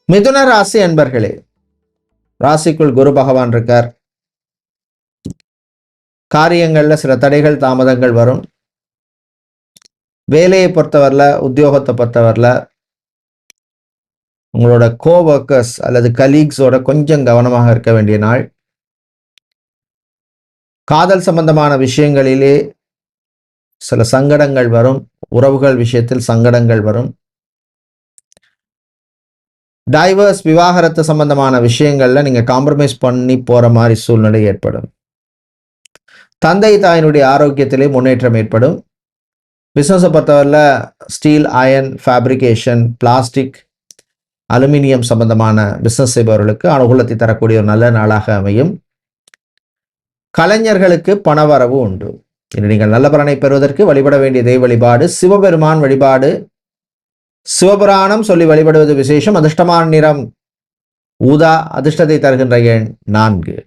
மிதுன ராசி அன்பர்களே, ராசிக்குள் குரு பகவான் இருக்கார். காரியங்கள்ல சில தடைகள் தாமதங்கள் வரும். வேலையை பொறுத்தவரையில, உத்தியோகத்தை பொறுத்தவரையில உங்களோட கோவர்க்கர்ஸ் அல்லது கலீக்ஸோட கொஞ்சம் கவனமாக இருக்க வேண்டிய நாள். காதல் சம்பந்தமான விஷயங்களிலே சில சங்கடங்கள் வரும். உறவுகள் விஷயத்தில் சங்கடங்கள் வரும். டைவர்ஸ் விவாகரத்து சம்பந்தமான விஷயங்கள்ல நீங்க காம்ப்ரமைஸ் பண்ணி போற மாதிரி சூழ்நிலை ஏற்படும். தந்தை தாயினுடைய ஆரோக்கியத்திலே முன்னேற்றம் ஏற்படும். பிசினஸை பொறுத்தவரையில் steel, iron, fabrication, plastic, aluminium சம்பந்தமான பிசினஸ் செய்பவர்களுக்கு அனுகூலத்தை தரக்கூடிய ஒரு நல்ல நாளாக அமையும். கலைஞர்களுக்கு பணவரவு உண்டு. இன்று நீங்கள் நல்ல பலனை பெறுவதற்கு வழிபட வேண்டிய தெய்வ வழிபாடு சிவபெருமான் வழிபாடு. சிவபுராணம் சொல்லி வழிபடுவது விசேஷம். அதிர்ஷ்டமான நிறம் ஊதா. அதிர்ஷ்டத்தை தருகின்ற எண் 4.